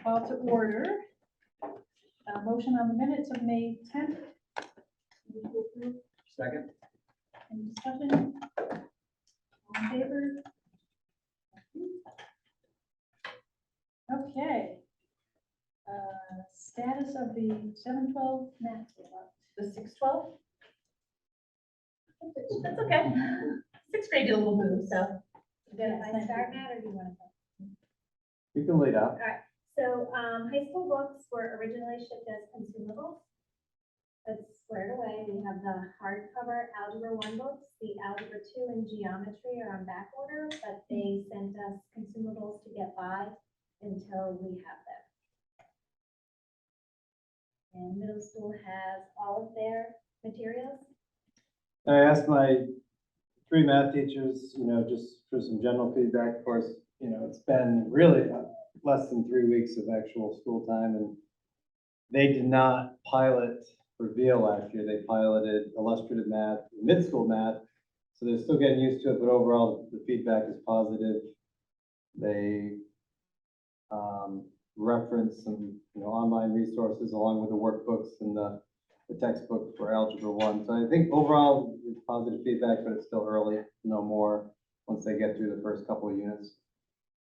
Call to order. Motion on the minutes of May 10th. Second. Any discussion? All in favor? Okay. Status of the 7-12 math rollout. The 6-12? That's okay. Sixth grade did a little move, so. Yes, If I thank start, you. Matt, or do you want to? You can lead out. So, high school books were originally shipped as consumables. That's squared away. We have the hardcover Algebra 1 books. The Algebra 2 and Geometry are on back order, but they sent us consumables to get by until we have them. And middle school has all of their materials. I asked my 3 math teachers, just for some general feedback. Of course, it's been really less than 3 weeks of actual school time, and they did not pilot Reveal last year. They piloted illustrative math, mid-school math, so they're still getting used to it, but overall the feedback is positive. They reference some online resources along with the workbooks and the textbook for Algebra 1. So I think overall it's positive feedback, but it's still early to know more once they get through the first couple of units.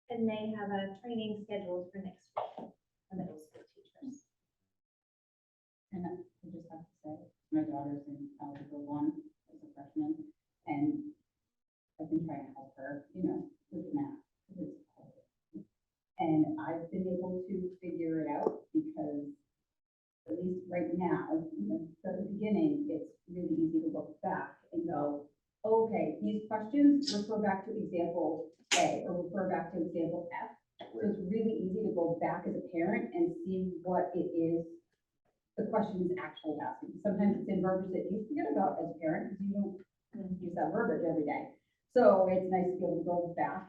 And they have a training scheduled for next week for middle school teachers. And I just have to say, my daughter's in Algebra 1 as a freshman, and I've been trying to help her, with math. Because it's hard. And I've been able to figure it out because, at least right now, at the beginning, it's really easy to look back and go, okay, these questions refer back to example A or refer back to example F. So it's really easy to go back as a parent and see what it is the question is actually asking. Sometimes it's in verbiage that you forget about as a parent because you don't use that verbiage every day. So it's nice to be able to go back.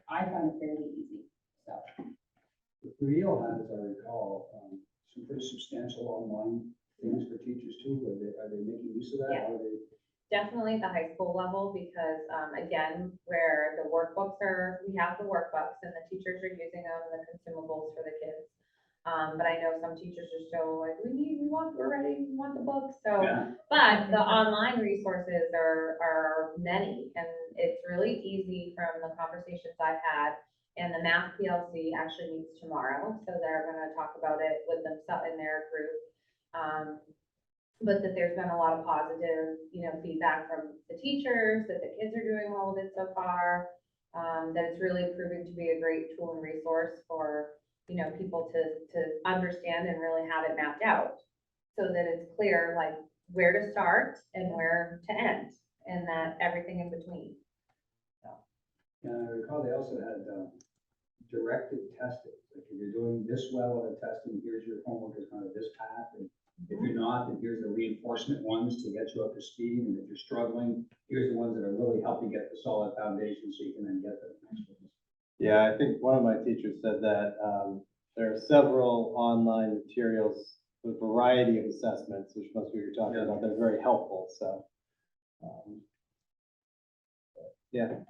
I find it fairly easy, so. Reveal has, as I recall, some pretty substantial online things for teachers too. Are they making use of that? Yeah. Are they? Definitely the high school level, because, again, where the workbooks we have the workbooks and the teachers are using them, the consumables for the kids. But I know some teachers are still like, we're ready, we want the books, so. Yeah. But the online resources are many, and it's really easy from the conversations I've had. And the math PLC actually meets tomorrow, so they're gonna talk about it with themselves in their group. But that there's been a lot of positive, feedback from the teachers, that the kids are doing well with it so far. That it's really proving to be a great tool and resource for, people to understand and really have it mapped out. So that it's clear, like, where to start and where to end, and that everything in between. And I recall they also had directed testing. Like if you're doing this well at a testing, here's your homework is kind of this path. And if you're not, then here's the reinforcement ones to get you up to speed. And if you're struggling, here's the ones that are really helping get the solid foundation so you can then get the next ones. Yeah, I think one of my teachers said that there are several online materials with a variety of assessments, which must be what you're talking about. They're very helpful. So, yeah.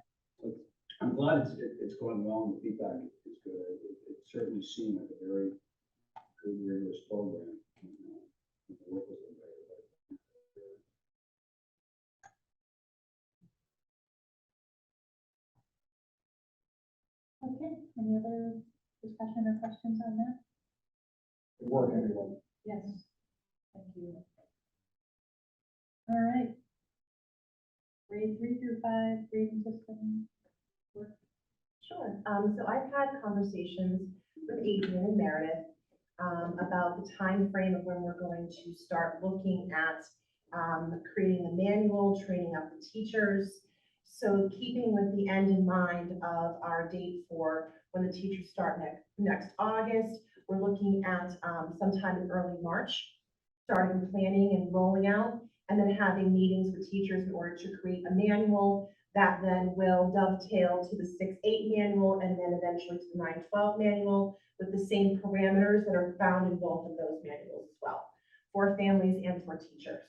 I'm glad it's going well and the feedback is good. It certainly seemed like a very good, rigorous program. The work was great. Okay, any other discussion or questions on that? Good work, everyone. Yes. Thank you. All right. Grade 3 through 5, grading system. Sure. So I've had conversations with Adrian and Meredith about the time frame of when we're going to start looking at creating the manual, training up the teachers. So keeping with the end in mind of our date for when the teachers start next August, we're looking at sometime in early March, starting planning and rolling out, and then having meetings with teachers in order to create a manual that then will dovetail to the 6-8 manual and then eventually to the 9-12 manual with the same parameters that are found in both of those manuals as well, for families and for teachers.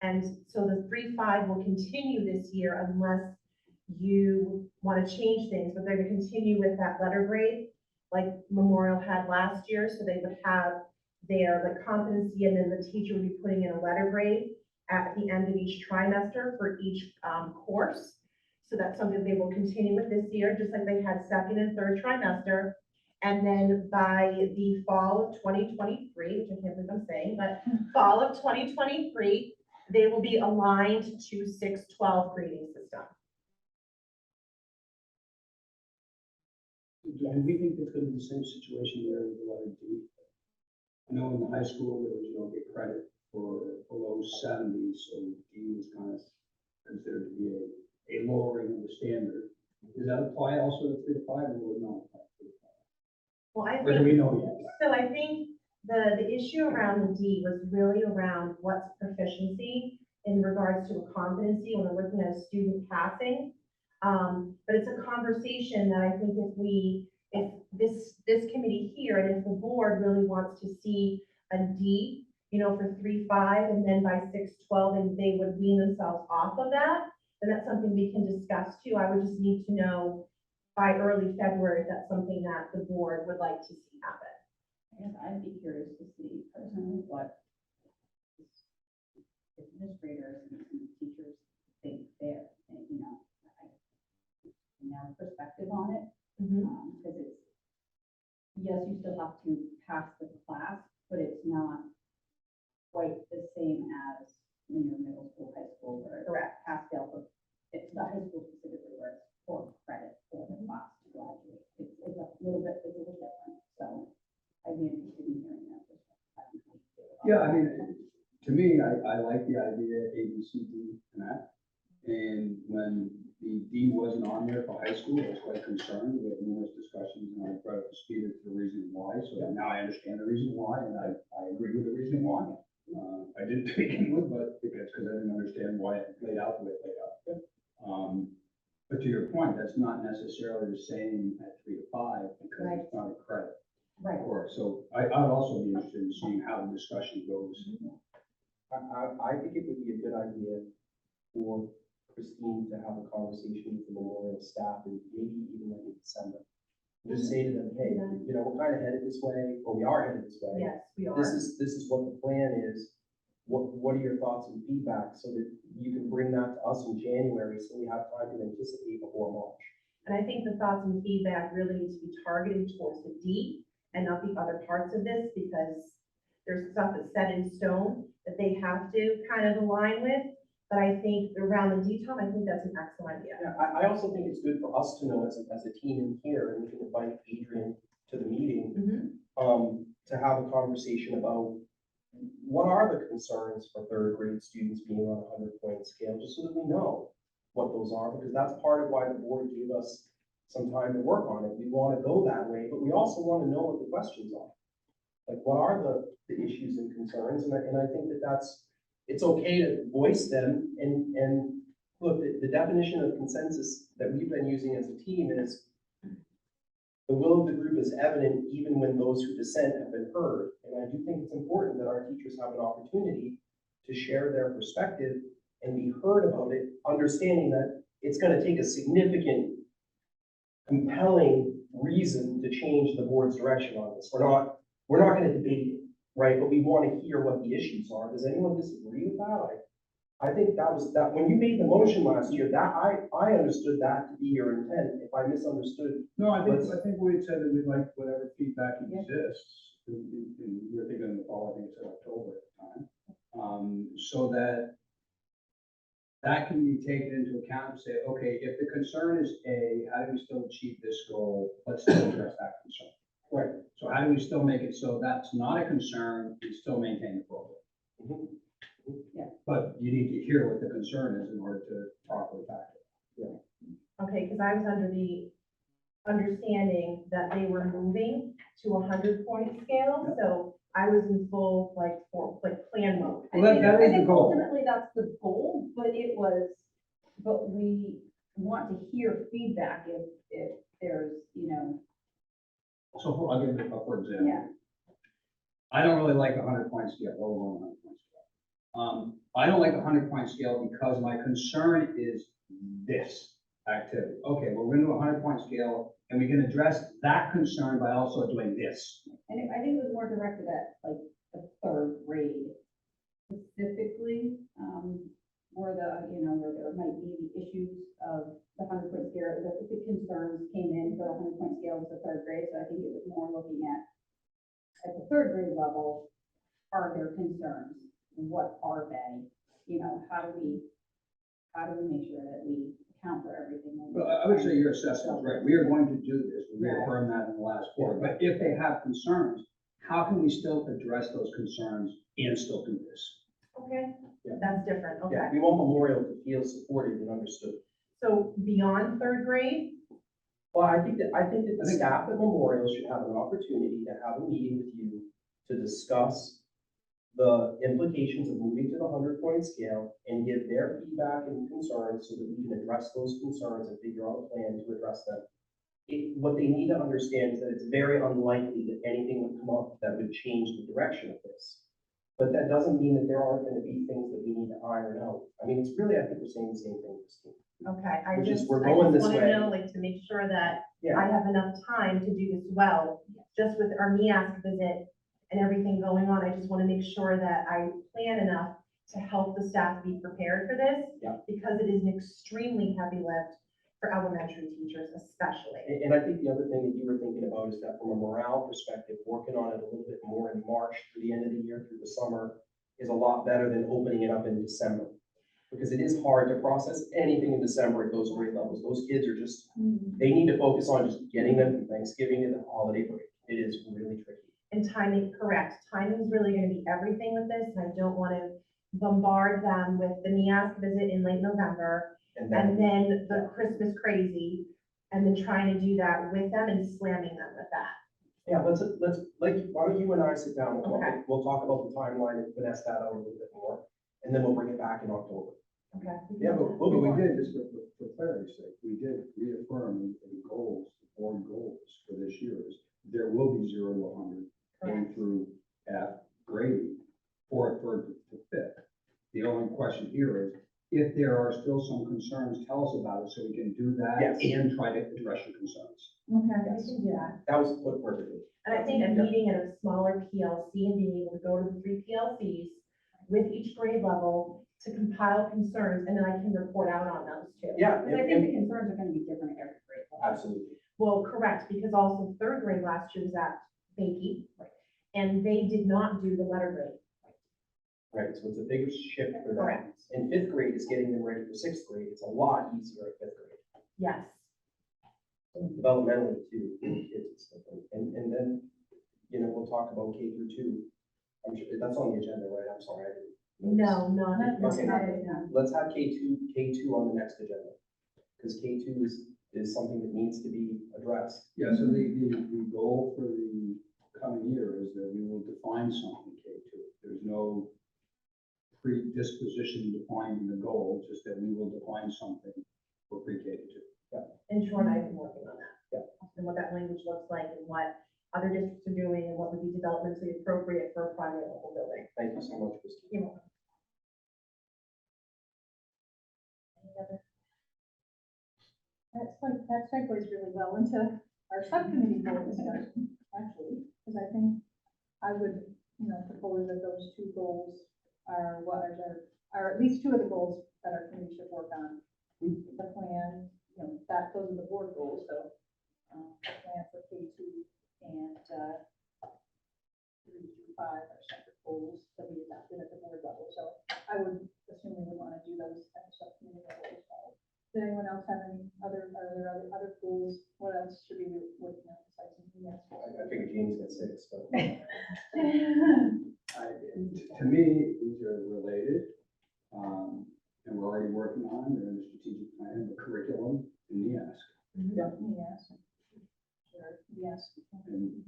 And so the 3-5 will continue this year unless you want to change things, but they're going to continue with that letter grade like Memorial had last year, so they would have their like competency, and then the teacher would be putting in a letter grade at the end of each trimester for each course. So that's something they will continue with this year, just like they had second and third trimester. And then by the fall of 2023, which I can't believe I'm saying, but fall of 2023, they will be aligned to 6-12 grading system. Do we think it's gonna be the same situation there with the letter D? I know in the high school, there was, you don't get credit for below 70, so D is kind of considered to be a lowering of the standard. Does that apply also to 3 to 5, or will it not apply to 3 to 5? Well, I Or do we think, know yet? so I think the issue around the D was really around what's proficiency in regards to a competency when we're looking at a student passing. But it's a conversation that I think if this committee here, and if the board really wants to see a D, you know, for 3-5, and then by 6-12, and they would wean themselves off of that, then that's something we can discuss too. I would just need to know by early February if that's something that the board would like to see happen. I guess I'd be curious to see personally what administrators and teachers think there, and, you know, perspective on it. Because it's, yes, you still have to pass the class, but it's not quite the same as when you're middle school, high school, where it's Correct. pass fail, but it's not high school specifically where it's for credit for the class to graduate. It's a little different. So I'd be interested in hearing that perspective. Yeah, I mean, to me, I like the idea A, B, C, D, and F. And when the D wasn't on there for high school, I was quite concerned. We had numerous discussions, and I brought up the speed as to the reason why. So now I understand the reason why, and I agree with the reason why. I didn't begin with, but because I didn't understand why it played out the way it played out. But to your point, that's not necessarily the same at 3 to 5 because it's not a credit. Right. Course. So I would also be interested in seeing how the discussion goes. I think it would be a good idea for Christine to have a conversation with the Memorial staff and maybe even like in December. Just say to them, hey, you know, we're kind of headed this way, or we are headed this way. Yes, we are. This is what the plan is. What are your thoughts and feedback so that you can bring that to us in January so we have time to anticipate before March. And I think the thoughts and feedback really needs to be targeted towards the D and not the other parts of this, because there's stuff that's set in stone that they have to kind of align with. But I think around the D, Tom, I think that's an excellent idea. Yeah, I also think it's good for us to know as a team in here, and we can invite Adrian to the meeting, to have a conversation about what are the concerns for third grade students being on a 100-point scale, just so that we know what those are, because that's part of why the board gave us some time to work on it. We want to go that way, but we also want to know what the questions are. Like, what are the issues and concerns? And I think it's okay to voice them, and look, the definition of consensus that we've been using as a team is the will of the group is evident even when those who dissent have been heard. And I do think it's important that our teachers have an opportunity to share their perspective and be heard about it, understanding that it's going to take a significant, compelling reason to change the board's direction on this. We're not going to debate it, right? But we want to hear what the issues are. Does anyone disagree with that? I think that when you made the motion last year, that I understood that to be your intent. If I misunderstood. No, I think we had said that we'd like whatever feedback exists. And we're thinking in the fall, I think it's October at the time. So that can be taken into account and say, okay, if the concern is A, how do we still achieve this goal? Let's still address that concern. Right. So how do we still make it so that's not a concern, we still maintain the program? Mm-hmm. But you need to hear what the concern is in order to properly factor it. Okay, because I was under the understanding that they were moving to a 100-point scale, so I was in full plan mode. Well, that is the goal. Ultimately, that's the goal, but we want to hear feedback if there's, you know. So I'll give it for example. Yeah. I don't really like the 100-point scale, let alone 100-point scale. I don't like the 100-point scale because my concern is this. activity. Okay, well, we're gonna do a 100-point scale, and we can address that concern by also doing this. And I think it was more directed at like the third grade specifically, where where there might be the issues of the 100-point scale, the concerns came in for the 100-point scale of the third grade. So I think it was more looking at the third grade level, are there concerns? What are they? How do we make sure that we account for everything? Well, I would say your assessment is right. We are going to do this. We reaffirmed that in the last board. But if they have concerns, how can we still address those concerns and still do this? Okay, Yeah. that's different, okay. Yeah, we want Memorial to feel supported and understood. So beyond third grade, Well, I think that the staff at Memorial should have an opportunity to have a meeting with you to discuss the implications of moving to the 100-point scale and give their feedback and concerns so that we can address those concerns and figure out a plan to address them. What they need to understand is that it's very unlikely that anything would come up that would change the direction of this. But that doesn't mean that there aren't going to be things that we need to iron out. I mean, it's really, I think we're saying the same thing, Christine. okay, I Which is just we're want going this to way. know, like, to make sure that Yeah, I have enough time to do this well, just with our NEASC visit and everything going on. I just want to make sure that I plan enough to help the staff be prepared for this. Yeah. Because it is an extremely heavy lift for elementary teachers especially. and I think the other thing that you were thinking about is that from a morale perspective, working on it a little bit more in March through the end of the year, through the summer, is a lot better than opening it up in December. Because it is hard to process anything in December at those grade levels. Those kids are just, they need to focus on just getting them from Thanksgiving to the holiday break. It is really tricky. And timing, correct. Timing is really going to be everything with this. And I don't want to bombard them with the NEASC visit in late November And and then, then the Christmas crazy and then trying to do that with them and slamming them with that. yeah, why don't you and I sit down, Okay. we'll talk about the timeline and finesse that out a little bit more. And then we'll bring it back in October. Okay. Yeah, but we'll But be we fine. did, just for clarity's sake, we did reaffirm the goals, the board goals for this year is there will be 0 to 100 Correct. through F grade, third to fifth. The only question here is, if there are still some concerns, tell us about it so we can do that Yes. and try to address your concerns. Okay, we can do that. That was put perfectly. And I think a meeting at a smaller PLC and being able to go to the 3 PLCs with each grade level to compile concerns, and then I can report out on those too. Yeah, Because I think the concerns are gonna be different at every grade level. absolutely. Well, correct, because also third grade last year was at Bakey, and they did not do the letter grade. Right, so it's a bigger shift for them. Correct. And fifth grade is getting them ready for sixth grade. It's a lot easier at fifth grade. Yes. Developmentally too, it's different. And then, we'll talk about K through 2. I'm sure, that's on the agenda, right? I'm sorry, I didn't. notice. No, not Okay. yet. Let's have K2 on the next agenda. Because K2 is something that needs to be addressed. Yeah, so the goal for the coming year is that we will define something K2. There's no predisposition defined in the goal, just that we will define something for pre-K to 2. And Sean and I have been working on that. Yeah. And what that language looks like and what other districts are doing and what would be developmentally appropriate for a primary level building. Thank you so much, Christine. You're welcome. Any other? That segues really well into our subcommittee board discussion, actually, because I think I would, propose that those 2 goals are are at least 2 of the goals that our committee should work on. The plan, those are the board goals, so, the plan for K2 and, 3 through 5 are separate goals that we adopted at the board level, so I would assume we would want to do those at the subcommittee level as well. Does anyone else have any other goals? What else should we be working on besides anything else? I figured James got 6, but. To me, these are related, and we're already working on them. They're in the strategic plan, the curriculum, and the ask. Yes. Sure, yes. And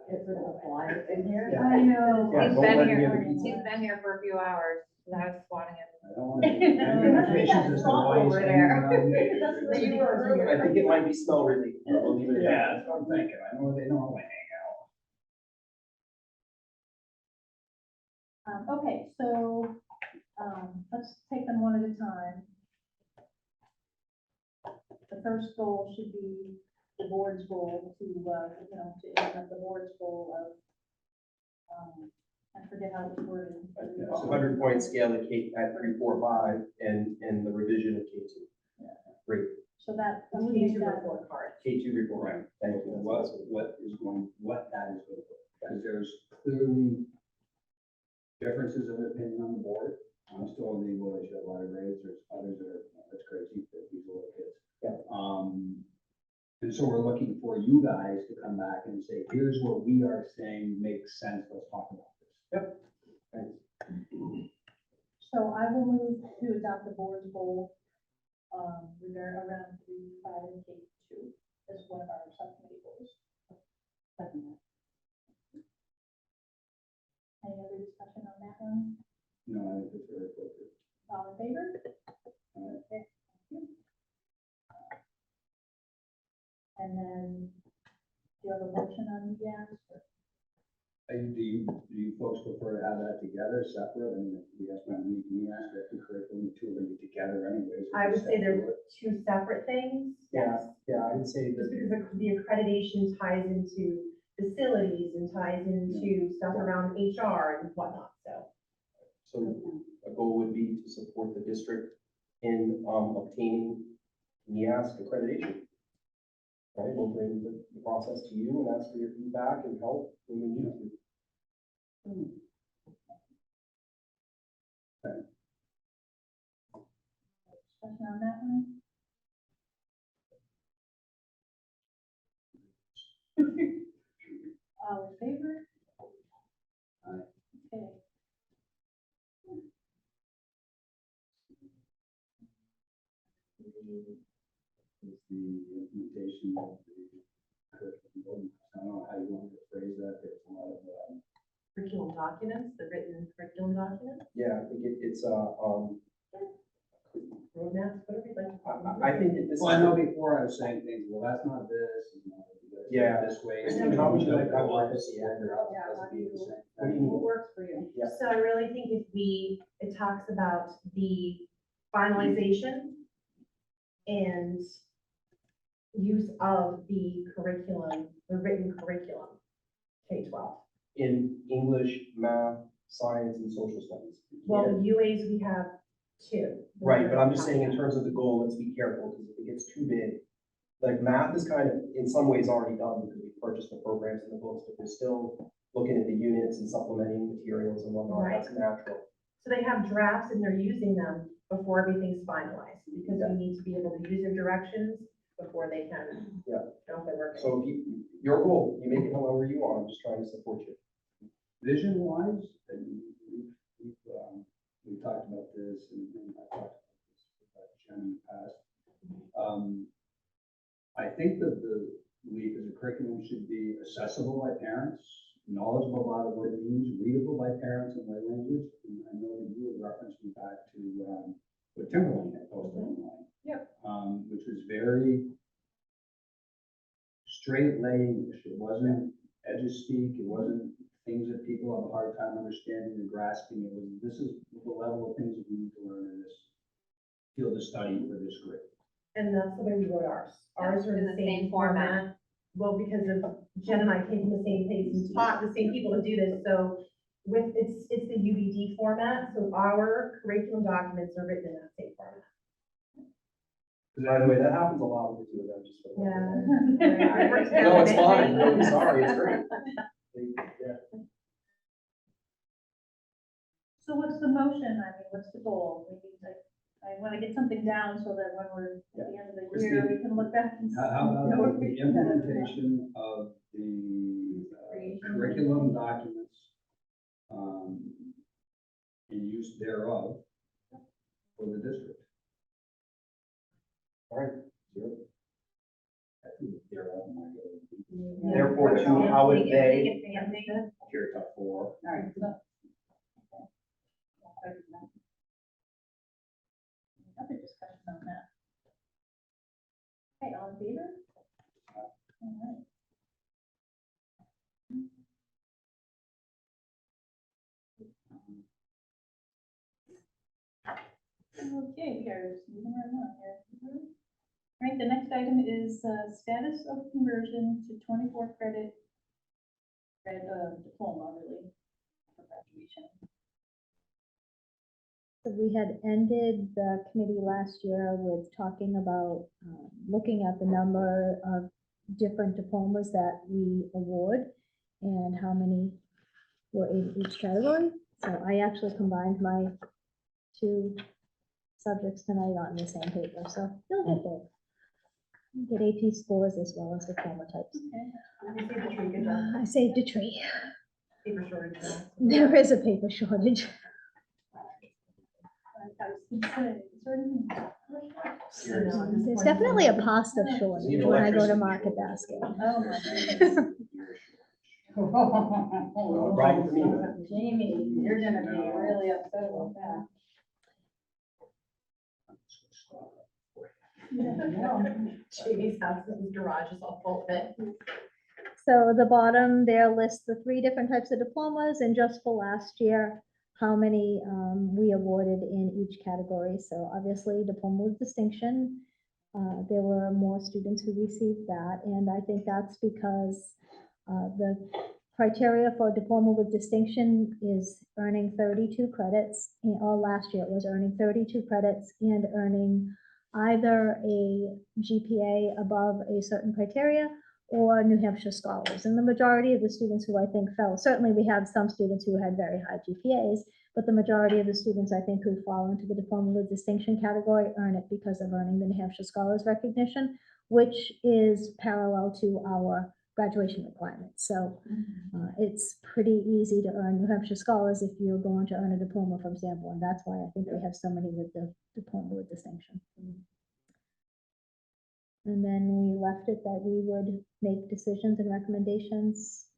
It's a little fly in here. Yeah. I know. Yeah, He's don't been let here, the other people- he's been here for a few hours, and I was swatting him. I don't want to make any implications as to why he's Over hanging there. around. I think it might be smell related. but we'll leave it at that. Yeah, that's what I'm thinking. I know they normally hang out. Okay, so, let's take them one at a time. the first goal should be the board's goal to, to implement the board's goal of, I forget how it's worded. A 100-point scale at K, at 3, 4, 5, and the revision of K2. Great, So that. We need to report card. K2 report, Right. thank you. What that is going to, because there's clearly differences of opinion on the board. I'm still in the English, I have a lot of grades, there's others that are, that's crazy for these little kids. Yeah. And so we're looking for you guys to come back and say, here's what we are saying makes sense, let's talk about this. Yep. Thanks. So I will move to adopt the board's goal, around 3, 5, and K2 as one of our subcommittee goals. Second that. Any other discussion on that one? No, I think it's very appropriate. All in favor? Alright. Okay, thank you. And then, do you have a motion on the ask? Do you folks prefer to have that together, separate, and we have to meet, the curriculum, the two of them be together anyways? I would say they're two separate things. Yeah, I would say Just that, because the accreditation ties into facilities and ties into stuff around HR and whatnot, so. so a goal would be to support the district in obtaining NEASC accreditation. Right, we'll bring the process to you and ask for your feedback and help when we need to. Discussion on that one? All in favor? Aye. Okay. Is the implementation of the curriculum. I don't know how you want to phrase that, there's a lot of, Curriculum documents, the written curriculum documents, Yeah, I think it's roadmaps, whatever you'd like to call them. I think that this. well, I know before I was saying things, well, that's not this, and Yeah. this way. And how would you like that What work? do you What do you What mean? works for you? Yeah. So I really think if it talks about the finalization and use of the curriculum, the written curriculum, K-12. In English, math, science, and social studies. Well, Yeah. the UAs, we have two. Right, but I'm just saying in terms of the goal, let's be careful, because if it gets too big, like math is kind of, in some ways, already done, because we purchased the programs and the books, but we're still looking at the units and supplementing materials and whatnot, Right. that's natural. So they have drafts and they're using them before everything's finalized, because we need to be able to use their directions before they can. Yeah. Know if they're working. So if you, your goal, you make it however you want, I'm just trying to support you. Vision wise, we've talked about this, and I've talked about this with Jen in the past. I think that the belief is the curriculum should be accessible by parents, knowledgeable about what it means, readable by parents in their language. And I know that you had referenced me back to what Timberlane had posted online. Yep. Which was very straight language. It wasn't edge-speak, it wasn't things that people have a hard time understanding and grasping. It was, this is the level of things that we need to learn in this field of study for this grade. And that's the way we wrote ours. Ours are In the same format. Well, because of Jen and I came from the same place and taught the same people to do this, so it's the UBD format, so our curriculum documents are written in that same format. By the way, that happens a lot with the two of them, just. Yeah. No, it's fine, no, sorry, it's great. Yeah. So what's the motion? I mean, what's the goal? We need to, I want to get something down so that when we're at the end of the year, we can look back and. How about the implementation of the curriculum documents, and use thereof for the district? All right, zero. I think thereof might go. Therefore, to how would they, Here, top 4. All right, so. Other discussion on that. Okay, all in favor? All right. Okay, we are just moving right along here. Right, the next item is status of conversion to 24 credit diploma, really, for graduation. So we had ended the committee last year with talking about looking at the number of different diplomas that we award and how many were in each category. So I actually combined my two subjects tonight on the same paper, so you'll get there. You get AP scores as well as diploma types. You saved a tree, good job. I saved a tree. Paper shortage. There is a paper shortage. I was gonna say, is there anything- There's definitely a pasta shortage when I go to Market Basket. Oh, my goodness. Not a problem for me, man. Jamie, you're gonna be really upset about that. Jamie's house, his garage is all full of it. So the bottom there lists the 3 different types of diplomas, and just for last year, how many we awarded in each category. So obviously, diploma with distinction, there were more students who received that, and I think that's because the criteria for diploma with distinction is earning 32 credits, or last year it was earning 32 credits and earning either a GPA above a certain criteria or New Hampshire scholars. And the majority of the students who I think fell, certainly we have some students who had very high GPAs, but the majority of the students I think who fall into the diploma with distinction category earn it because of earning the New Hampshire scholars recognition, which is parallel to our graduation requirements. So it's pretty easy to earn New Hampshire scholars if you're going to earn a diploma from Sanborn. That's why I think we have so many with the diploma with distinction. And then we left it that we would make decisions and recommendations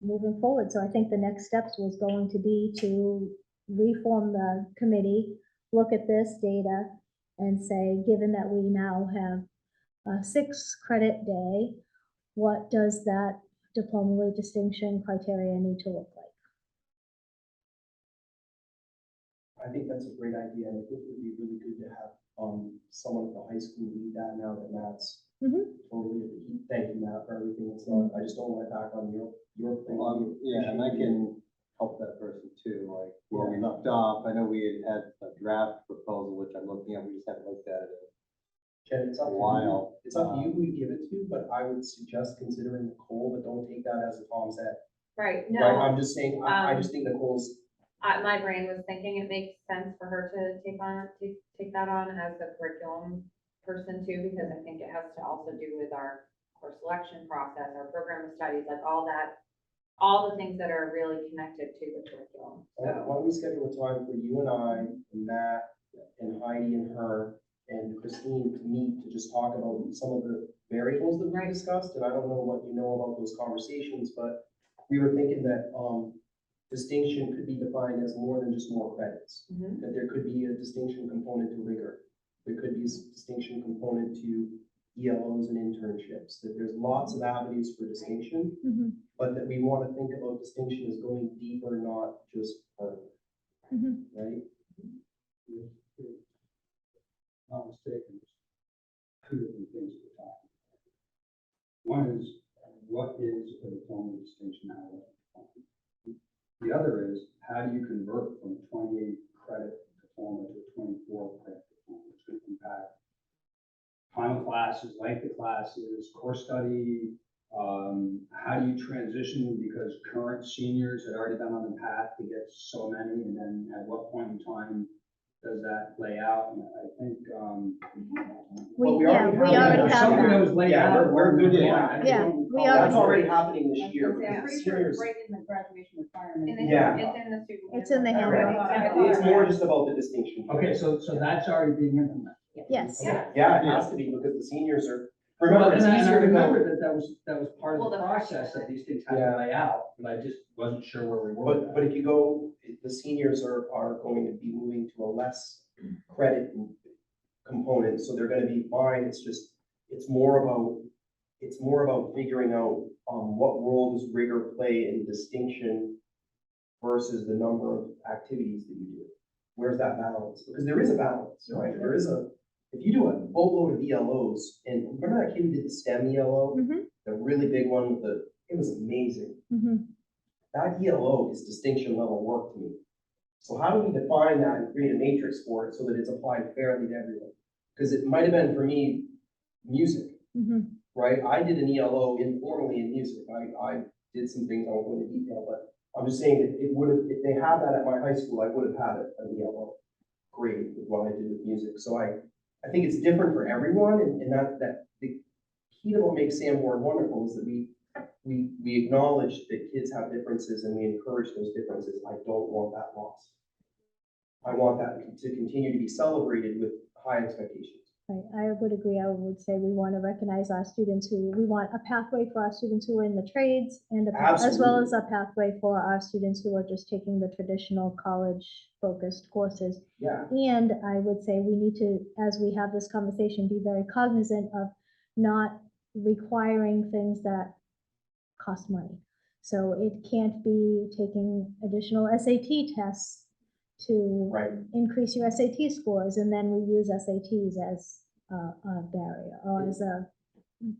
moving forward. So I think the next steps was going to be to reform the committee, look at this data and say, given that we now have a 6 credit day, what does that diploma with distinction criteria need to look like? I think that's a great idea, and I think it would be really good to have someone at the high school lead that now that Matt's totally at the heat. Thank you, Matt, for everything. It's not, I just don't want it back on your thing. Yeah, and I can help that person too, like, where we left off, I know we had a draft proposal, which I'm looking at, we just haven't looked at it Ken, it's in up a to you. while. It's up to you who you give it to, but I would suggest considering Nicole, but don't take that as a Tom said. Right, Like, no, I'm just saying, I just think Nicole's, my brain was thinking it makes sense for her to take that on as the curriculum person too, because I think it has to also do with our course selection process, our program of studies, like all that, all the things that are really connected to the curriculum, why so. don't we schedule a time for you and I, and Matt, and Heidi and her, and Christine to meet to just talk about some of the variables that we discussed, and I don't know what you know about those conversations, but we were thinking that, distinction could be defined as more than just more credits. That there could be a distinction component to rigor. There could be a distinction component to ELOs and internships, that there's lots of avenues for distinction, but that we want to think about distinction as going deeper, not just further, right? Not mistaken, there's 2 different things we're talking about. One is, what is a diploma of distinction hour? The other is, how do you convert from a 28 credit diploma to a 24 credit diploma, which could impact time of classes, length of classes, course study, how do you transition because current seniors had already been on the path to get so many, and then at what point in time does that lay out? And I think, We already have something that that. was laid Yeah, out. we're good in Yeah, that. Yeah, we That's already, already happening this year. I'm because pretty sure seniors- it's right in the graduation requirements. Yeah. It's in the super. It's in the Correct. It's more just about the distinction. Okay, so that's already being implemented. yes. Yeah, it has to be, because the seniors are, Well, remember, it's and I easier to go. remember that was part of Well, the the process, that these things had to lay out, but I just wasn't sure where we were. But if you go, the seniors are going to be moving to a less credit component, so they're gonna be fine, it's more about figuring out, what role does rigor play in distinction versus the number of activities that you do. Where's that balance? Because there is a balance, right? if you do a boatload of ELOs, and remember that kid who did the STEM ELO? Mhm. The really big one with it was amazing. Mhm. That ELO is distinction level work to me. So how do we define that and create a matrix for it so that it's applied fairly to everyone? Because it might have been for me, music, Mhm. right? I did an ELO informally in music. I did some things, I won't go into detail, but I'm just saying that it would have, if they had that at my high school, I would have had an ELO grade with what I did with music. So I think it's different for everyone, and that the key to what makes Sanborn wonderful is that we acknowledge that kids have differences and we encourage those differences. I don't want that lost. I want that to continue to be celebrated with high expectations. Right, I would agree. I would say we want to recognize our students we want a pathway for our students who are in the trades and as well as a pathway for our students who are just taking the traditional college-focused courses. Yeah, And I would say we need to, as we have this conversation, be very cognizant of not requiring things that cost money. So it can't be taking additional SAT tests to right. increase your SAT scores, and then we use SATs as a barrier or as a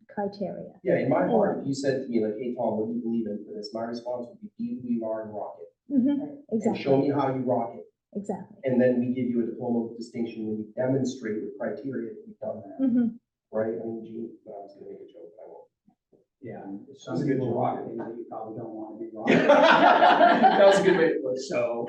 criteria. Yeah, in my heart, if you said to me like, hey, Tom, what do you believe in for this? My response would be, be who you are and rock it. And show Exactly, me how you rock it. exactly. And then we give you a diploma with distinction when you demonstrate with criteria that you've done that, Mhm. right? I mean, Gene, I was gonna make a joke, but I won't. Yeah, and That's some a good people joke. rock things that you probably don't want to be wrong. That was a good way to put it. So,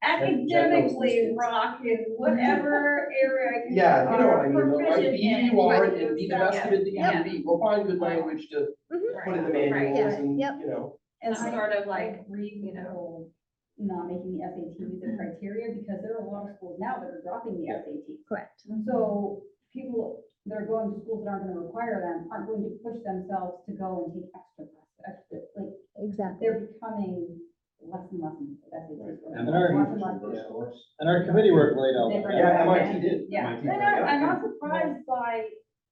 Academically rock in whatever area you Yeah, you know what I are mean, though, right? proficient Be who in. you are and be the best of it that you Yeah. can be. We'll find good language to Mhm. put in the Right, manuals yeah, and, yep. you know. And Some sort of like, read, you know. not making the SATs a criteria, because there are a lot of schools now that are dropping the SATs. Correct. So people that are going to schools that aren't gonna require them, aren't going to push themselves to go and take extra, like, Exactly. they're becoming less and less SATs. and our- Less and less. reverse course. And our committee work laid out. Different. Yeah, MIT did. Yeah, MIT, and right, I'm yeah. not surprised by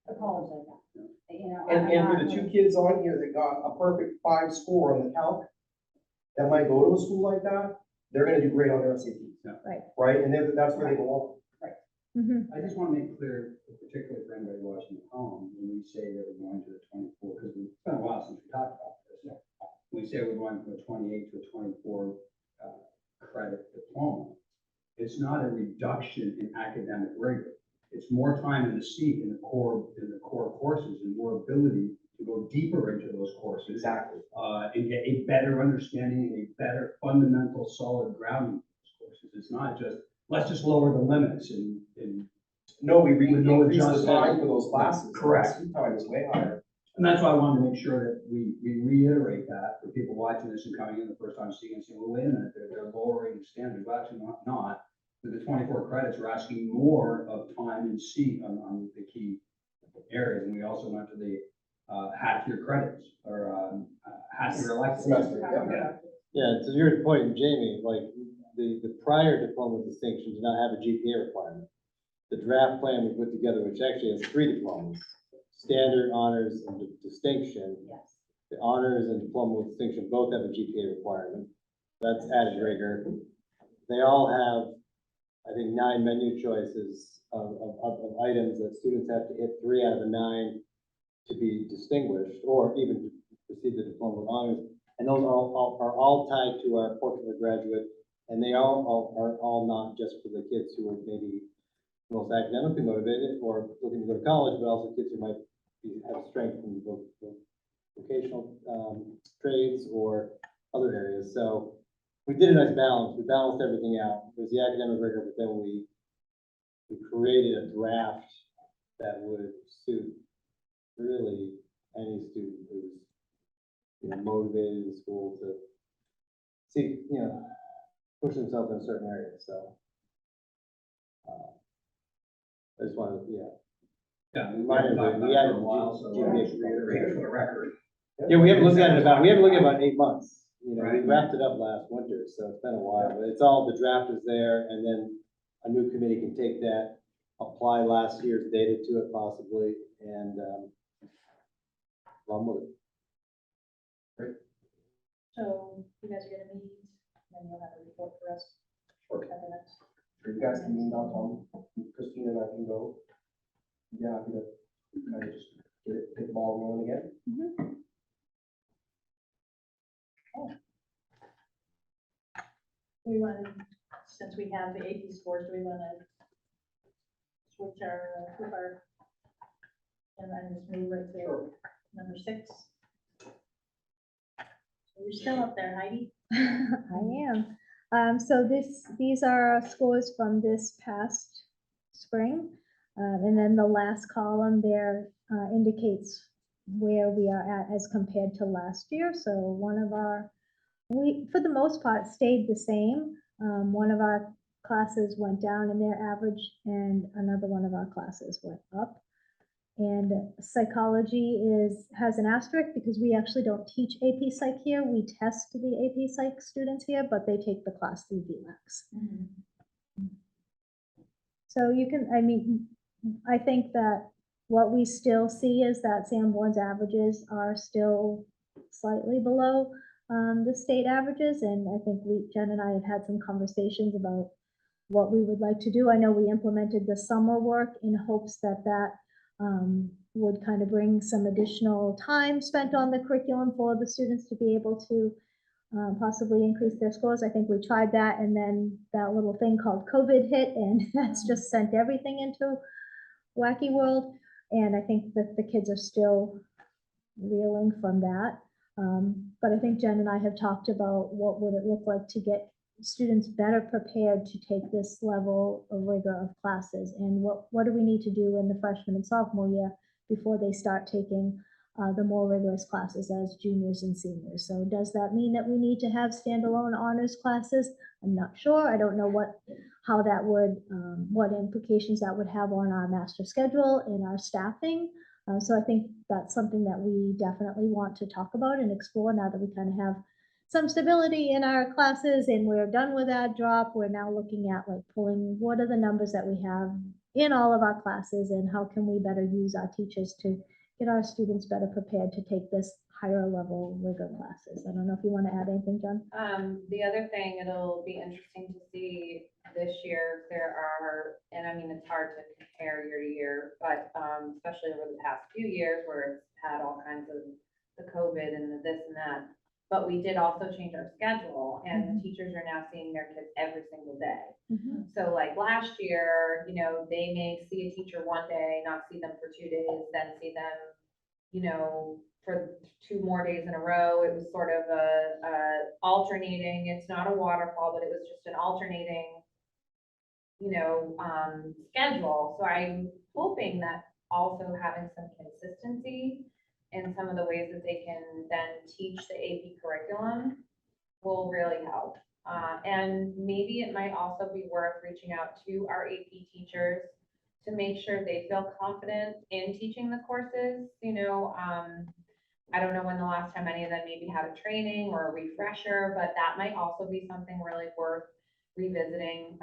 a college like that, you know. And I'm for not the two really- kids on here that got a perfect 5 score on the calc, that might go to a school like that, they're gonna do great on their SATs. Yeah. Right. Right, and that's where they belong. Mhm. I just want to make clear, particularly for anybody watching at home, when we say that we're going to the 24, because it's been a while since we talked about this. When we say we're going from a 28 to a 24 credit diploma, it's not a reduction in academic rigor. It's more time in the seat in the core courses and more ability to go deeper into those courses. Exactly. And get a better understanding and a better fundamental solid grounding for those courses. It's not just, let's just lower the limits and No, we With no increased the adjustment. time for those classes. Correct. The time is way higher. And that's why I wanted to make sure that we reiterate that for people watching this and coming in the first time seeing and saying, well, wait a minute, they're lowering the standards. Well, actually not. With the 24 credits, we're asking more of time and seat on the key areas. And we also went to the half-year credits or half-year electives. Semester, yeah. Yeah, to your point, Jamie, like, the prior diploma with distinction did not have a GPA requirement. The draft plan we put together, which actually has 3 diplomas, standard, honors, and distinction. Yes. The honors and diploma with distinction both have a GPA requirement. That's added rigor. They all have, I think, 9 menu choices of items that students have to hit 3 out of the 9 to be distinguished, or even to receive the diploma with honors. And those are all tied to our portrait of graduate, and they are all not just for the kids who are maybe most academically motivated or looking to go to college, but also kids who might have strength in vocational trades or other areas. So we did a nice balance. We balanced everything out. There's the academic rigor, but then we created a draft that would suit really any student who's, you know, motivated in school to see, you know, push themselves in a certain area. So I just wanted, Yeah, we Minor, haven't talked we about it added for a while, so GPA. I'll just reiterate it for the record. Yeah, we haven't looked at it about 8 months. You know, we Right. wrapped it up last winter, so it's been a while, but it's all, the draft is there, and then a new committee can take that, apply last year's data to it possibly, and, run with it. So you guys are gonna meet, and you'll have a report for us Sure. at the next. Sure, you guys can meet downtown. Christine and I can go. Yeah, happy to kind of just get the ball rolling again. We want, since we have the AP scores, do we want to switch flip our, and then just move right to Sure. number 6? So you're still up there, Heidi? I am. So these are our scores from this past spring. And then the last column there indicates where we are at as compared to last year. So one of our, we, for the most part, stayed the same. One of our classes went down in their average and another one of our classes went up. And psychology has an asterisk because we actually don't teach AP Psych here. We test the AP Psych students here, but they take the class through VLAX. So you can, I mean, I think that what we still see is that Sanborn's averages are still slightly below the state averages. And I think Jen and I have had some conversations about what we would like to do. I know we implemented the summer work in hopes that would kind of bring some additional time spent on the curriculum for the students to be able to possibly increase their scores. I think we tried that, and then that little thing called COVID hit, and that's just sent everything into wacky world. And I think that the kids are still reeling from that. But I think Jen and I have talked about what would it look like to get students better prepared to take this level of rigor of classes, and what do we need to do in the freshman and sophomore year before they start taking the more rigorous classes as juniors and seniors. So does that mean that we need to have standalone honors classes? I'm not sure. I don't know how that would, what implications that would have on our master schedule and our staffing. So I think that's something that we definitely want to talk about and explore now that we kind of have some stability in our classes and we're done with that drop. We're now looking at like pulling what are the numbers that we have in all of our classes and how can we better use our teachers to get our students better prepared to take this higher level rigor classes. I don't know if you want to add anything, Jen? The other thing, it'll be interesting to see this year, there are, and I mean, it's hard to compare year to year, but especially over the past few years where it's had all kinds of the COVID and the this and that. But we did also change our schedule, and the teachers are now seeing their kids every single day. So like last year, you know, they may see a teacher one day, not see them for 2 days, then see them, you know, for 2 more days in a row. It was sort of a alternating, it's not a waterfall, but it was just an alternating, you know, schedule. So I'm hoping that also having some consistency in some of the ways that they can then teach the AP curriculum will really help. And maybe it might also be worth reaching out to our AP teachers to make sure they feel confident in teaching the courses. You know, I don't know when the last time any of them maybe had a training or a refresher, but that might also be something really worth revisiting.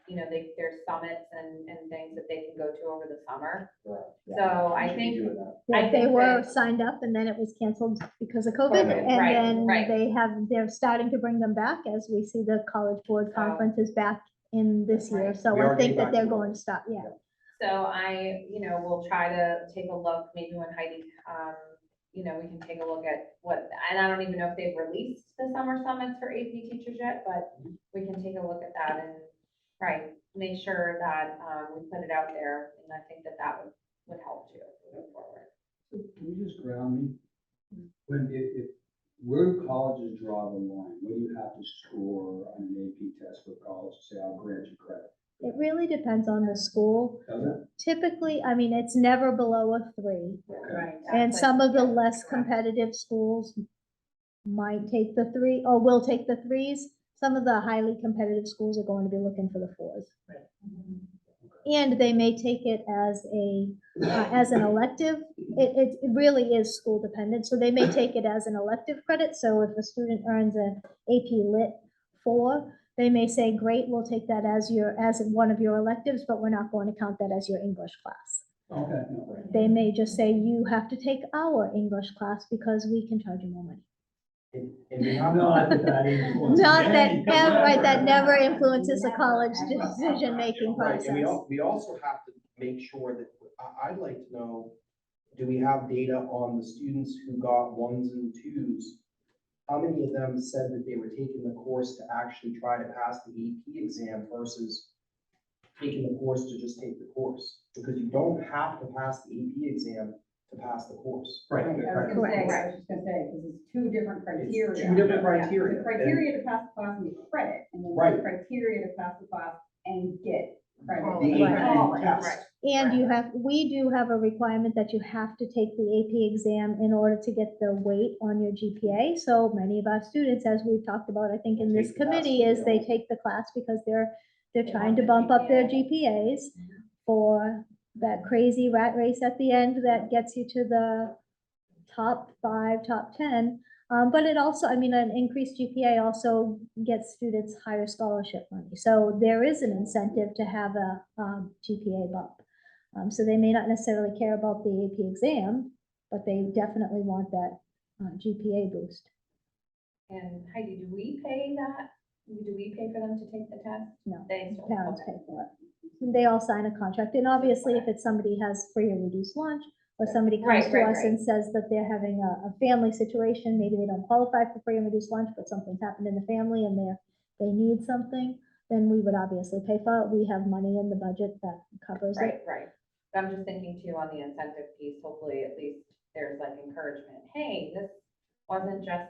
You know, there's summits and things that they can go to over the summer. So I think, Yeah, they were signed up and then it was canceled because of COVID. COVID, And right, then right. they're starting to bring them back as we see the College Board Conference is back in this year. Right. So We I are think getting that back they're to going normal. to start, yeah. So I, you know, we'll try to take a look, maybe when Heidi, you know, we can take a look at what, and I don't even know if they've released the summer summits for AP teachers yet, but we can take a look at that and, right, make sure that, we put it out there. And I think that would help too, moving forward. So can you just ground me? When, if, where do colleges draw the line? What do you have to score on an AP test for college to say, I'll grant you credit? It really depends on the school. Does it? Typically, I mean, it's never below a 3. Okay. And That's some like- of the yeah, less correct. competitive schools might take the 3 or will take the 3s. Some of the highly competitive schools are going to be looking for the 4s. And they may take it as an elective. It really is school dependent. So they may take it as an elective credit. So if a student earns an AP Lit 4, they may say, great, we'll take that as one of your electives, but we're not going to count that as your English class. Okay. No, They may just say, you have to take our English class because we can charge you more money. And we have Not that that influences Not that, any- right, that never influences the college decision-making Right, and process. we also have to make sure that I'd like to know, do we have data on the students who got 1s and 2s? How many of them said that they were taking the course to actually try to pass the AP exam versus taking the course to just take the course? Because you don't have to pass the AP exam to pass the course. Right, I was Correct. gonna say, I was just gonna say, because it's two different criteria. It's two different Yeah, criteria. The criteria to pass the class and get credit, and then Right. the criteria to pass the class and get credit. The Right. AP test. And you have, we do have a requirement that you have to take the AP exam in order to get the weight on your GPA. So many of our students, as we've talked about, I think in this Take the test, committee, is they yeah. take the class because they're trying want to the bump up their GPA. GPAs for that crazy rat race at the end that gets you to the top 5, top 10. But it also, I mean, an increased GPA also gets students higher scholarship money. So there is an incentive to have a GPA bump. So they may not necessarily care about the AP exam, but they definitely want that GPA boost. And Heidi, do we pay that? Do we pay for them to take the test? No, They still- parents okay. pay for it. They all sign a contract, and obviously if it's somebody has free or reduced lunch, or somebody comes Right, to right, us and says that they're having a family situation, maybe they don't qualify for free or reduced lunch, but something's happened in the family and they need something, then we would obviously pay for it. We have money in the budget that covers it. Right. I'm just thinking too on the incentive piece, hopefully at least there's like encouragement. Hey, this wasn't just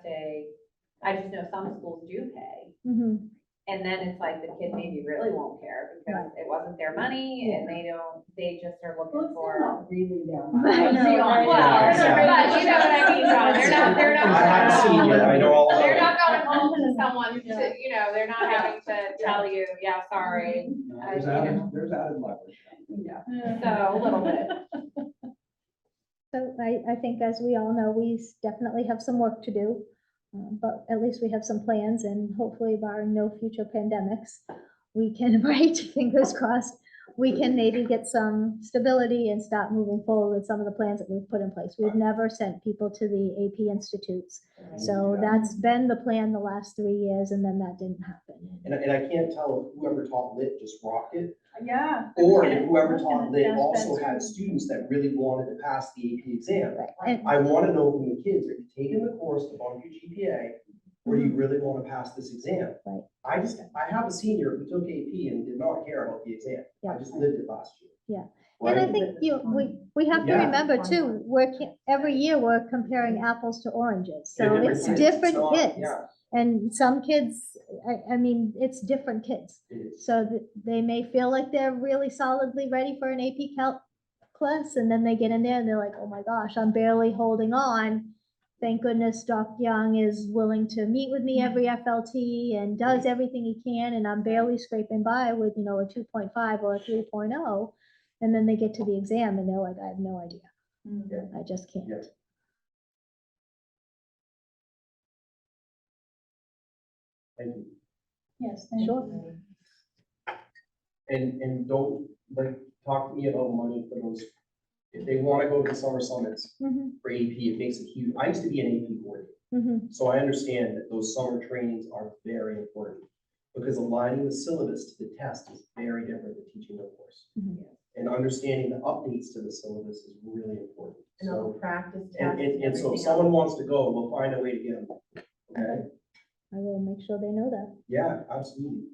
I just know some schools do pay. Mhm. And then it's like the kid maybe really won't care because it wasn't their money and they just are Well, looking it's still for. not really their money. Right. Let's be honest. Well, Yeah, but you know what I mean, John, they're not. I haven't seen it, I know all about They're it. not going home to someone to, they're not having to tell you, yeah, sorry. No, I- There's you know. there's added leverage. Yeah. So a little bit. So I think as we all know, we definitely have some work to do. But at least we have some plans and hopefully barring no future pandemics, we can, right, fingers crossed, we can maybe get some stability and start moving forward with some of the plans that we've put in place. We've never sent people to the AP institutes. So that's been the plan the last 3 years and then that didn't happen. And I can't tell if whoever taught lit just rocked it, Yeah. or if whoever taught lit Yes, also that's had true. students that really wanted to pass the AP exam. And I want to know from the kids, are you taking the course to bump your GPA, or do you really want to pass this exam? Right. I have a senior who took AP and did not care about the exam. I Yeah. just lived it last year. Yeah. Right? And I think we have to Yeah. remember too, every year we're comparing apples to oranges. They're So different it's kids. different not- kids. Yeah, And some kids, I mean, it's different kids. it is. So they may feel like they're really solidly ready for an AP Calc class, and then they get in there and they're like, oh my gosh, I'm barely holding on. Thank goodness Dr. Young is willing to meet with me every FLT and does everything he can, and I'm barely scraping by with, a 2.5 or a 3.0. And then they get to the exam and they're like, I have no idea. I just can't. Yeah. Thank you. Yes, thank Sure. you. And don't, talk to me about money for those, if they want to go to the summer summits Mhm, for AP, it makes a huge, I used to be an AP coordinator. mhm. So I understand that those summer trainings are very important, because aligning the syllabus to the test is very different than teaching the course. Mhm. And understanding the updates to the syllabus is really important. And all So, the practice tests and and so if everything someone else. wants to go, we'll find a way to get them. Okay? I will make sure they know that. Yeah, absolutely.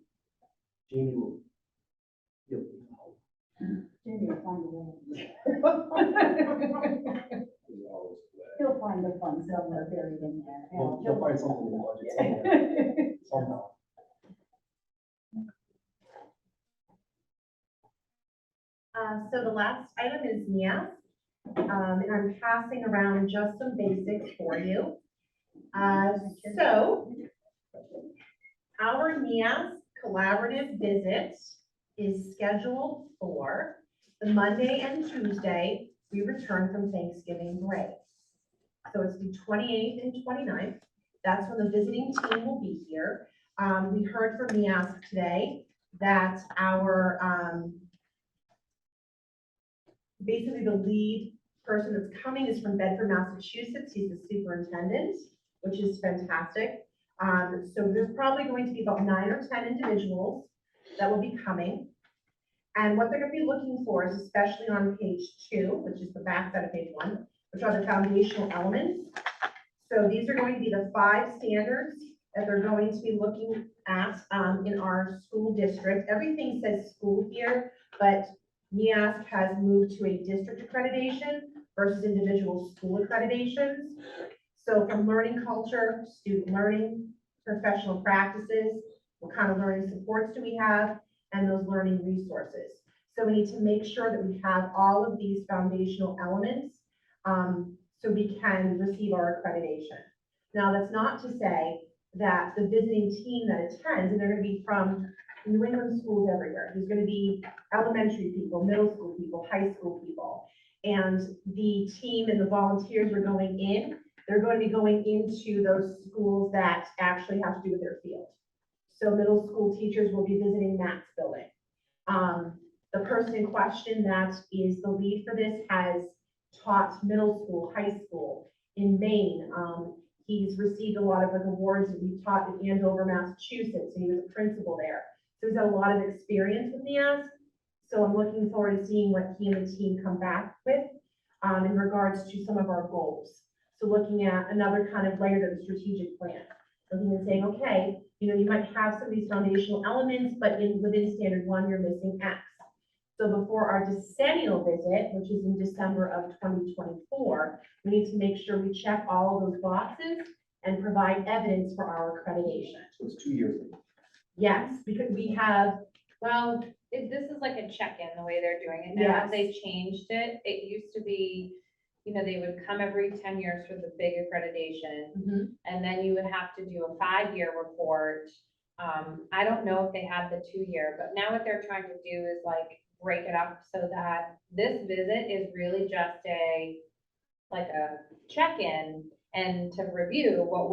Jamie will. You'll. Jamie will find a way. There's always a way. He'll find the fun somewhere buried in there. You'll find something in the budget somewhere, somehow. So the last item is NIAS, and I'm passing around just some basics for you. So our NIAS collaborative visit is scheduled for the Monday and Tuesday we return from Thanksgiving break. So it's the 28th and 29th. That's when the visiting team will be here. We heard from NIAS today that our, basically the lead person that's coming is from Bedford, Massachusetts. He's the superintendent, which is fantastic. So there's probably going to be about 9 or 10 individuals that will be coming. And what they're gonna be looking for is, especially on page 2, which is the back side of page 1, which are the foundational elements. So these are going to be the 5 standards that they're going to be looking at in our school district. Everything says school here, but NEASC has moved to a district accreditation versus individual school accreditations. So from learning culture, student learning, professional practices, what kind of learning supports do we have, and those learning resources. So we need to make sure that we have all of these foundational elements so we can receive our accreditation. Now, that's not to say that the visiting team that attends, and they're going to be from New England schools everywhere. There's going to be elementary people, middle school people, high school people. And the team and the volunteers are going in. They're going to be going into those schools that actually have to do with their field. So middle school teachers will be visiting Matt's building. The person in question that is the lead for this has taught middle school, high school in Maine. He's received a lot of awards. He taught in Andover, Massachusetts, and he was a principal there. So he's got a lot of experience with NEASC. So I'm looking forward to seeing what he and the team come back with in regards to some of our goals. So looking at another kind of layer to the strategic plan. Looking and saying, okay, you might have some of these foundational elements, but within standard 1, you're missing X. So before our decennial visit, which is in December of 2024, we need to make sure we check all of those boxes and provide evidence for our accreditation. So it's 2 years. Yes, because we have, well, This is like a check-in, the way they're doing it now. Yes. They changed it. It used to be, they would come every 10 years for the big accreditation. And then you would have to do a 5-year report. I don't know if they had the 2-year, but now what they're trying to do is like break it up so that this visit is really just a check-in and to review what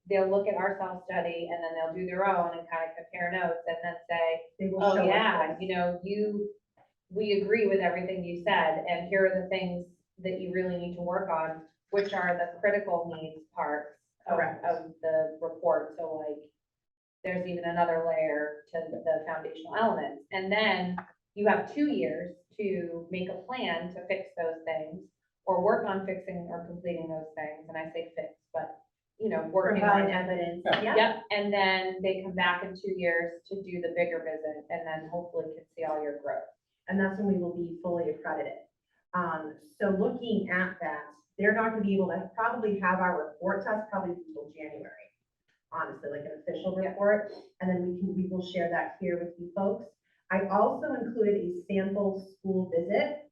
they'll look at our self-study and then they'll do their own and kind of compare notes and then say, they will oh show us yeah, this. we agree with everything you said, and here are the things that you really need to work on, which are the critical needs parts of Correct. the report. So like, there's even another layer to the foundational elements. And then you have 2 years to make a plan to fix those things or work on fixing or completing those things. And I say fix, but working on Provide it. evidence, yeah. Yep, and then they come back in 2 years to do the bigger visit and then hopefully can see all your growth. And that's when we will be fully accredited. So looking at that, they're not gonna be able to probably have our report to us probably until January. Honestly, like an official report, and then we will share that here with you folks. I also included a sample school visit.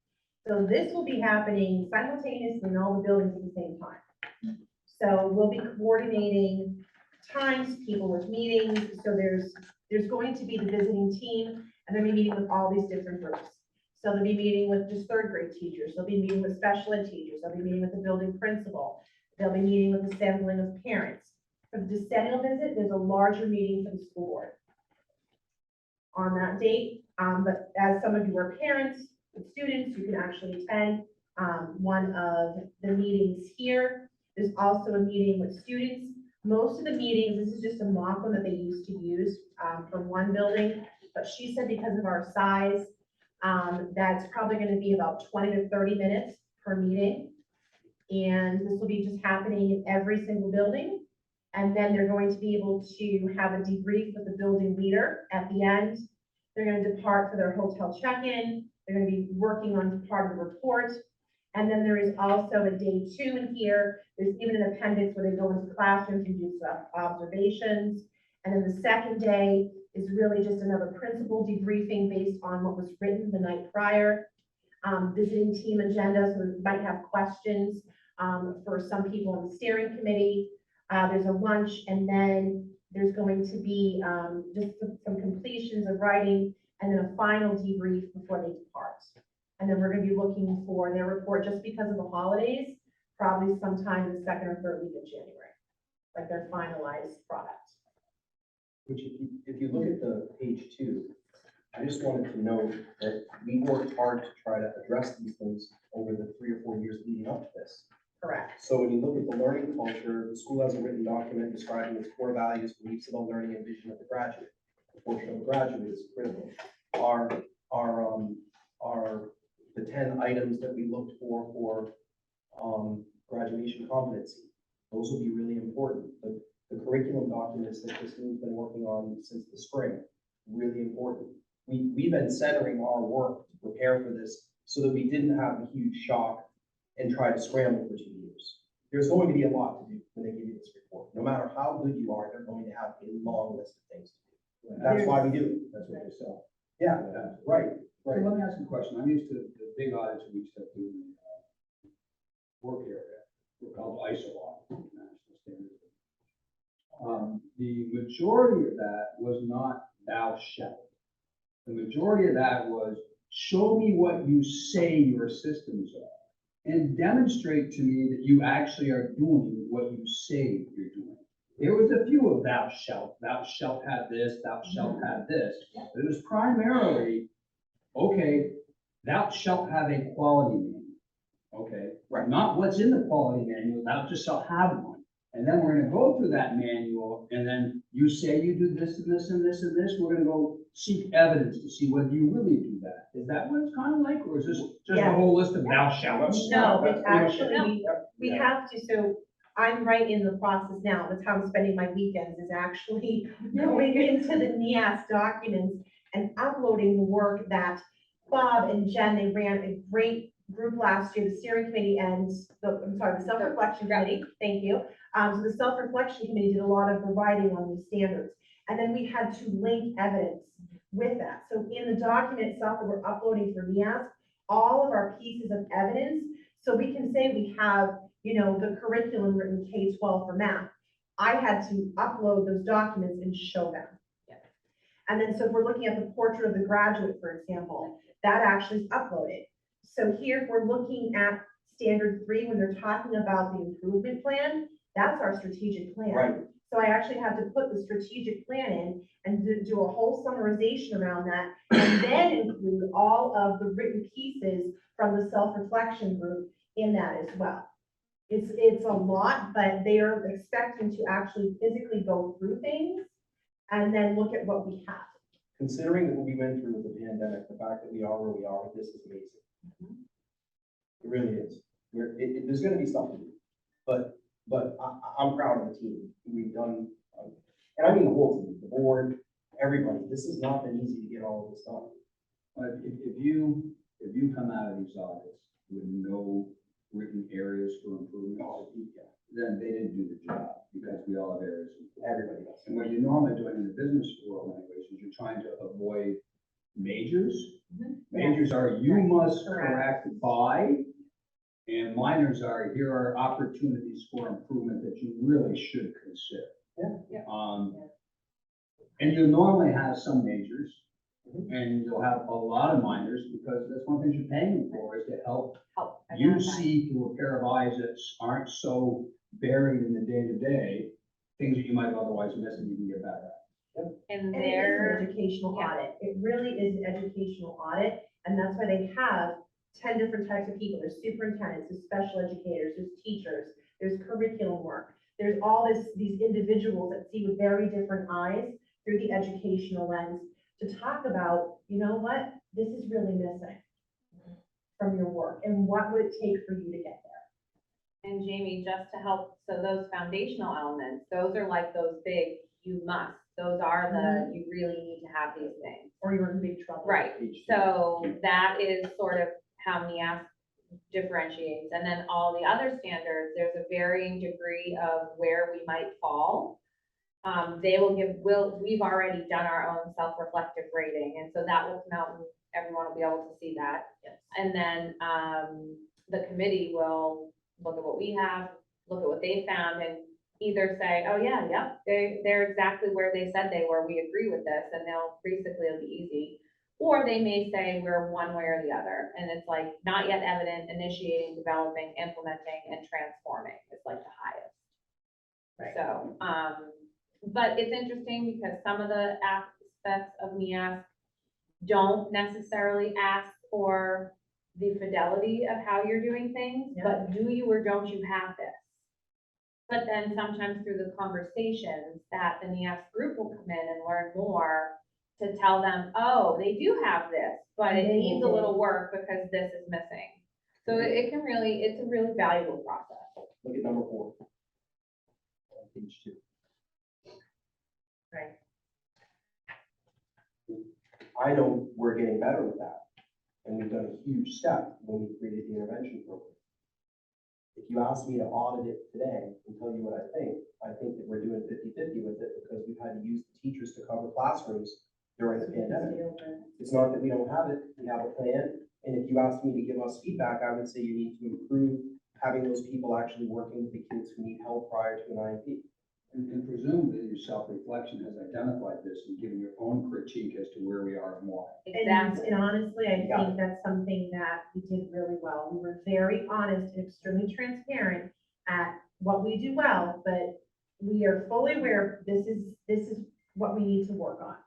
So this will be happening simultaneously in all the buildings at the same time. So we'll be coordinating times, people with meetings. So there's going to be the visiting team, and they'll be meeting with all these different groups. So they'll be meeting with just 3rd grade teachers. They'll be meeting with special ed teachers. They'll be meeting with the building principal. They'll be meeting with assembling of parents. For the decennial visit, there's a larger meeting for the school board on that date. But as some of you are parents and students, you can actually attend one of the meetings here. There's also a meeting with students. Most of the meetings, this is just a mock one that they used to use from one building, but she said because of our size, that's probably going to be about 20 to 30 minutes per meeting. And this will be just happening in every single building. And then they're going to be able to have a debrief with the building leader at the end. They're going to depart for their hotel check-in. They're going to be working on part of the report. And then there is also a day 2 in here. There's even an appendix where they go into classrooms and do some observations. And then the second day is really just another principal debriefing based on what was written the night prior. Visiting team agenda, so we might have questions for some people on the steering committee. There's a lunch, and then there's going to be just some completions of writing, and then a final debrief before they depart. And then we're going to be looking for their report, just because of the holidays, probably sometime in the 2nd or 3rd week of January, like their finalized product. Which if you look at the page 2, I just wanted to note that we worked hard to try to address these things over the 3 or 4 years leading up to this. Correct. So when you look at the learning culture, the school has a written document describing its core values, beliefs about learning, and vision of the graduate. The portion of the graduate is critical. Our are the 10 items that we looked for graduation competency. Those will be really important. The curriculum documents that Christine's been working on since the spring, really important. We've been centering our work to prepare for this so that we didn't have a huge shock and try to scramble for 2 years. There's going to be a lot to do when they give you this report. No matter how good you are, they're going to have a long list of things to do. That's why we do it. That's what they sell. Yeah, right, So right. let me ask you a question. I'm used to the big audits we used to do in the work area. We're called EISA audit, national standards. The majority of that was not thou shalt. The majority of that was show me what you say your systems are and demonstrate to me that you actually are doing what you say you're doing. There was a few of thou shalt have this, thou shalt have this. But it was primarily, okay, thou shalt have a quality manual. Okay, Right. not what's in the quality manual, thou just shalt have one. And then we're gonna go through that manual, and then you say you do this and this and this and this, we're gonna go seek evidence to see whether you really do that. Is that what it's kind of like, or is this just a Yeah. whole list of thou shalt? No, That's it's pretty much actually, it. we Yeah. have to, so I'm right in the process now, that's how I'm spending my weekends, is actually going into the NEAS documents and uploading the work that Bob and Jen, they ran a great group last year, the steering committee and the self-reflection committee, thank you. So the self-reflection committee did a lot of the writing on these standards. And then we had to link evidence with that. So in the document itself that we're uploading for NEAS, all of our pieces of evidence, so we can say we have, the curriculum written K-12 for math. I had to upload those documents and show them. And then, so if we're looking at the portrait of the graduate, for example, that actually is uploaded. So here, if we're looking at standard 3, when they're talking about the improvement plan, that's our strategic plan. Right. So I actually had to put the strategic plan in and do a whole summarization around that, and then include all of the written pieces from the self-reflection group in that as well. It's a lot, but they are expecting to actually physically go through things and then look at what we have. Considering that what we went through with the pandemic, the fact that we are where we are with this is amazing. It really is. There's gonna be stuff to do, but I'm proud of the team. We've done, and I mean the whole team, the board, everybody. This has not been easy to get all of this done. But if you come out of these audits with no written areas for improvement, then they didn't do the job, because we all have areas. Everybody does. And what you're normally doing in the business world anyways, is you're trying to avoid majors. Majors are you must correct by, and minors are here are opportunities for improvement that you really should consider. And you normally have some majors, and you'll have a lot of minors, because that's one thing you're paying them for, is to help you identify. see through a pair of eyes that aren't so buried in the day-to-day, things that you might otherwise miss and you can get better at. And And it is there, an educational yeah. audit. It really is an educational audit, and that's why they have 10 different types of people. There's superintendents, there's special educators, there's teachers, there's curriculum work. There's all these individuals that see with very different eyes through the educational lens to talk about, you know what, this is really missing from your work, and what would it take for you to get there? and Jamie, just to help, so those foundational elements, those are like those big, you must, those are the, you really need to have these things. Or you're in big trouble. Right, so that is sort of how NEAS differentiates, and then all the other standards, there's a varying degree of where we might fall. They will we've already done our own self-reflective rating, and so that will come out and everyone will be able to see that. Yes. And then, the committee will look at what we have, look at what they found, and either say, oh yeah, yep, they're exactly where they said they were, we agree with this, and it'll be easy. Or they may say we're one way or the other, and it's like, not yet evident, initiating, developing, implementing, and transforming is like the highest. Right. So, but it's interesting because some of the aspects of NEAS don't necessarily ask for the fidelity of how you're doing things, but do you or don't you have this? But then sometimes through the conversations that the NEAS group will come in and learn more, to tell them, oh, they do have this, but it They needs a will. little work because this is missing. So it can really, it's a really valuable process. Look at number 4. On page 2. Right. I know we're getting better with that, and we've done a huge step when we created the intervention program. If you ask me to audit it today and tell you what I think that we're doing 50-50 with it because we've had to use the teachers to cover classrooms during the pandemic. It's not that we don't have it, we have a plan, and if you asked me to give us feedback, I would say you need to improve having those people actually working with the kids who need help prior to an IEP. And presumably your self-reflection has identified this and given your own critique as to where we are and why. Exactly. And honestly, I Yeah. think that's something that we did really well. We were very honest and extremely transparent at what we do well, but we are fully aware this is what we need to work on.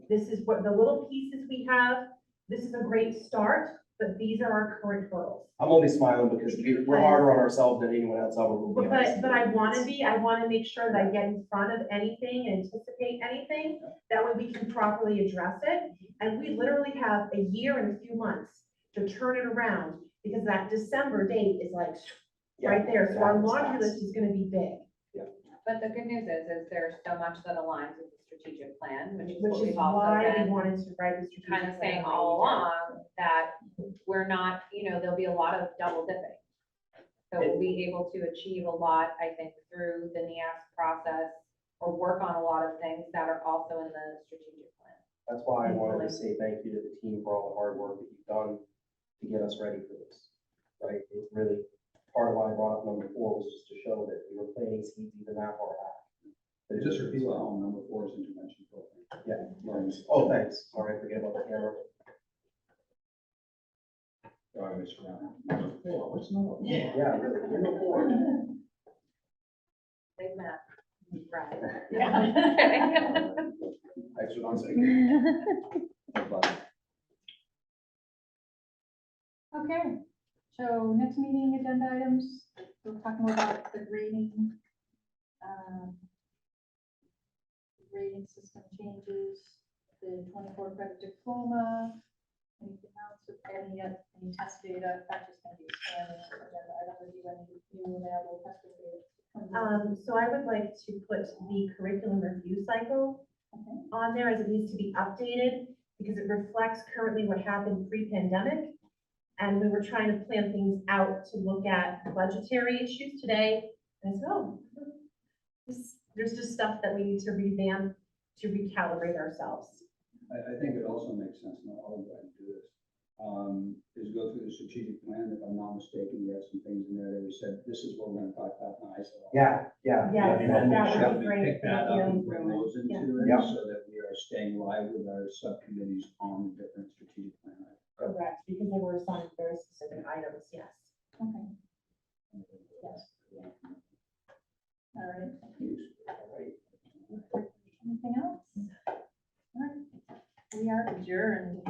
This is what the little pieces we have, this is a great start, but these are our current hurdles. I'm only smiling because we're harder on ourselves than anyone else ever will be. But I wanna make sure that I get in front of anything, anticipate anything, that way we can properly address it. And we literally have a year and a few months to turn it around, because that December date is like right there, so our laundry list is gonna be big. But the good news is there's so much that aligns with the strategic plan, which is Which what is we've also why we been wanted to write the strategic plan. kind of saying the way all we did. along, that we're not, there'll be a lot of double dipping. So we'll be able to achieve a lot, I think, through the NEAS process, or work on a lot of things that are also in the strategic plan. That's why I wanted to say thank you to the team for all the hard work that you've done to get us ready for this, right? It really, part of why I brought up number 4 was just to show that we were planting seeds even that far back. But Just for people at home, number 4 is intervention program. Yeah. Oh, thanks. Sorry, forget about the camera. Sorry, Mr. Brown. Number 4, what's number 4? Yeah, really. Number 4. Big math. Right. Thanks for not saying. Okay, so next meeting agenda items, we're talking about the grading, grading system changes, the 24 credit diploma, anything else, any test data, that's just gonna be expanding. Agenda item, or do you have any new available test data? So I would like to put the curriculum review cycle Okay. on there, as it needs to be updated, because it reflects currently what happened pre-pandemic. And we were trying to plan things out to look at budgetary issues today, and I said, oh, there's just stuff that we need to revamp, to recalibrate ourselves. I think it also makes sense, not all of that to do this, is go through the strategic plan. If I'm not mistaken, we have some things in there that we said, this is what we're gonna talk about in EISA. Yeah. Yeah, And that make sure would be we great. pick that Thank up you. and bring those into it, Yeah. so that we are staying live with our subcommittees on the different strategic plan items. Correct, because they were assigned very specific items, yes. Okay. Yes. All right. Anything else? All right, we are adjourned.